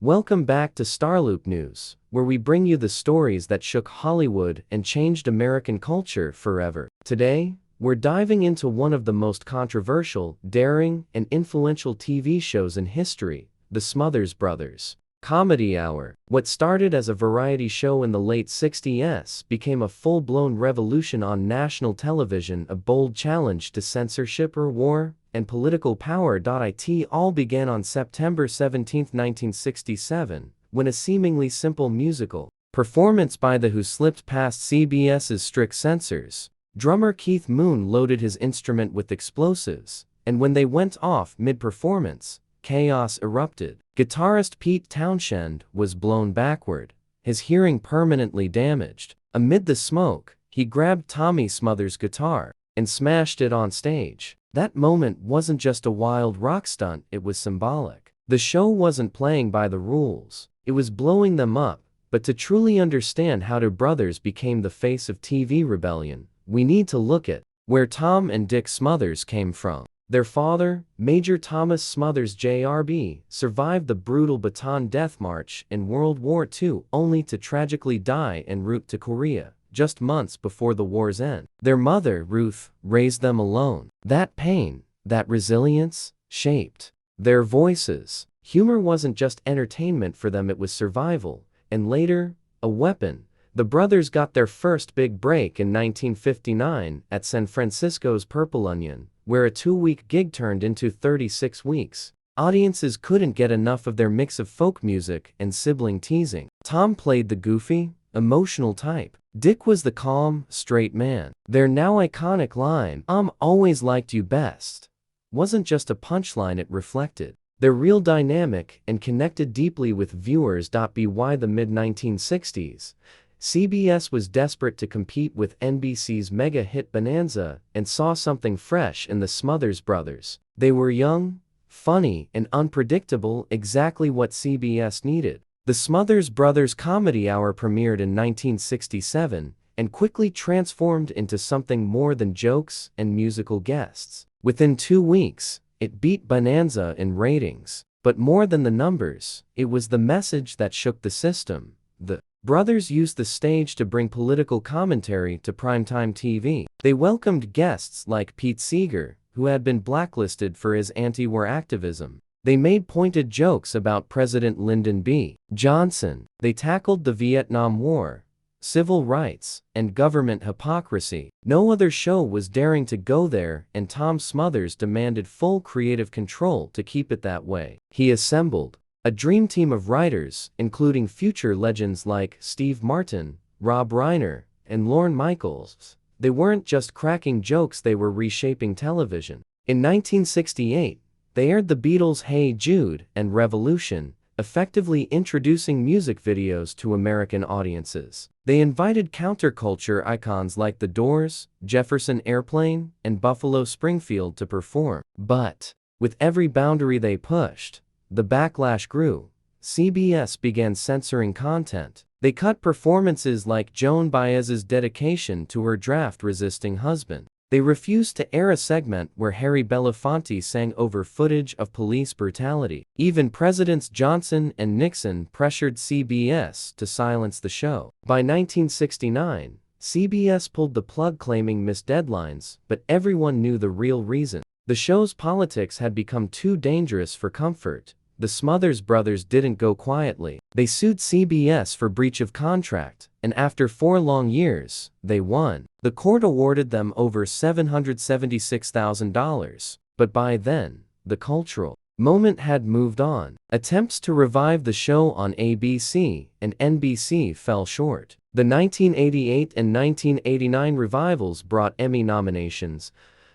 Welcome back to Starloopnews, where we bring you the stories that shook Hollywood and changed American culture forever. Today, we're diving into one of the most controversial, daring, and influential TV shows in history, the Smothers Brothers Comedy Hour. What started as a variety show in the late 60s became a full-blown revolution on national television, a bold challenge to censorship or war and political power. It all began on September 17, 1967, when a seemingly simple musical performance by The Who slipped past CBS's strict censors. Drummer Keith Moon loaded his instrument with explosives, and when they went off mid-performance, chaos erupted. Guitarist Pete Townshend was blown backward, his hearing permanently damaged. Amid the smoke, he grabbed Tommy Smothers' guitar and smashed it on stage. That moment wasn't just a wild rock stunt, it was symbolic. The show wasn't playing by the rules, it was blowing them up. But to truly understand how the brothers became the face of TV rebellion, we need to look at where Tom and Dick Smothers came from. Their father, Major Thomas Smothers Jr., survived the brutal Bataan Death March in World War II, only to tragically die en route to Korea just months before the war's end. Their mother, Ruth, raised them alone. That pain, that resilience, shaped their voices. Humor wasn't just entertainment for them, it was survival, and later, a weapon. The brothers got their first big break in 1959 at San Francisco's Purple Onion, where a 2-week gig turned into 36 weeks. Audiences couldn't get enough of their mix of folk music and sibling teasing. Tom played the goofy, emotional type. Dick was the calm, straight man. Their now iconic line, always liked you best, wasn't just a punchline, it reflected their real dynamic and connected deeply with viewers. By the mid-1960s, CBS was desperate to compete with NBC's mega hit Bonanza and saw something fresh in the Smothers Brothers. They were young, funny, and unpredictable, exactly what CBS needed. The Smothers Brothers Comedy Hour premiered in 1967 and quickly transformed into something more than jokes and musical guests. Within 2 weeks, it beat Bonanza in ratings. But more than the numbers, it was the message that shook the system. The brothers used the stage to bring political commentary to primetime TV. They welcomed guests like Pete Seeger, who had been blacklisted for his anti-war activism. They made pointed jokes about President Lyndon B. Johnson. They tackled the Vietnam War, civil rights, and government hypocrisy. No other show was daring to go there, and Tom Smothers demanded full creative control to keep it that way. He assembled a dream team of writers, including future legends like Steve Martin, Rob Reiner, and Lorne Michaels. They weren't just cracking jokes, they were reshaping television. In 1968, they aired the Beatles' Hey Jude and Revolution, effectively introducing music videos to American audiences. They invited counterculture icons like The Doors, Jefferson Airplane, and Buffalo Springfield to perform. But with every boundary they pushed, the backlash grew. CBS began censoring content. They cut performances like Joan Baez's dedication to her draft-resisting husband. They refused to air a segment where Harry Belafonte sang over footage of police brutality. Even Presidents Johnson and Nixon pressured CBS to silence the show. By 1969, CBS pulled the plug, claiming missed deadlines, but everyone knew the real reason. The show's politics had become too dangerous for comfort. The Smothers Brothers didn't go quietly. They sued CBS for breach of contract, and after 4 long years, they won. The court awarded them over $776,000. But by then, the cultural moment had moved on. Attempts to revive the show on ABC and NBC fell short. The 1988 and 1989 revivals brought Emmy nominations,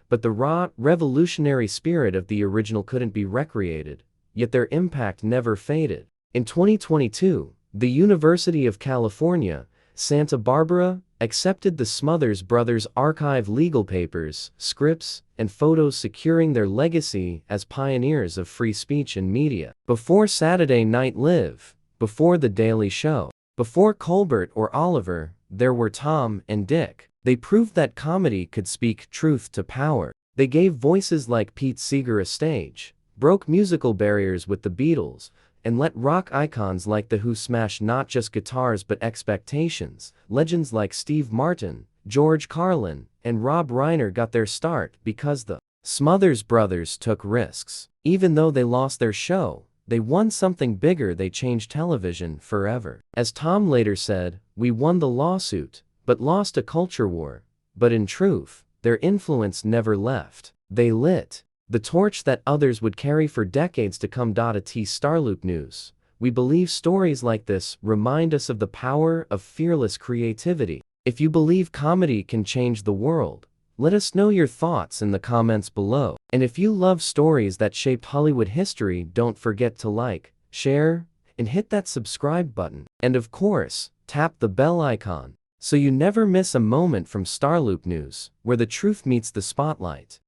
but the raw, revolutionary spirit of the original couldn't be recreated. Yet their impact never faded. In 2022, the University of California, Santa Barbara, accepted the Smothers Brothers' archive legal papers, scripts, and photos, securing their legacy as pioneers of free speech and media. Before Saturday Night Live, before The Daily Show, before Colbert or Oliver, there were Tom and Dick. They proved that comedy could speak truth to power. They gave voices like Pete Seeger a stage, broke musical barriers with the Beatles, and let rock icons like The Who smash not just guitars but expectations. Legends like Steve Martin, George Carlin, and Rob Reiner got their start because the Smothers Brothers took risks. Even though they lost their show, they won something bigger. They changed television forever. As Tom later said, "We won the lawsuit, but lost a culture war." But in truth, their influence never left. They lit the torch that others would carry for decades to come. At Starloop News, we believe stories like this remind us of the power of fearless creativity. If you believe comedy can change the world, let us know your thoughts in the comments below. And if you love stories that shaped Hollywood history, don't forget to like, share, and hit that subscribe button. And of course, tap the bell icon so you never miss a moment from Starloop News, where the truth meets the spotlight.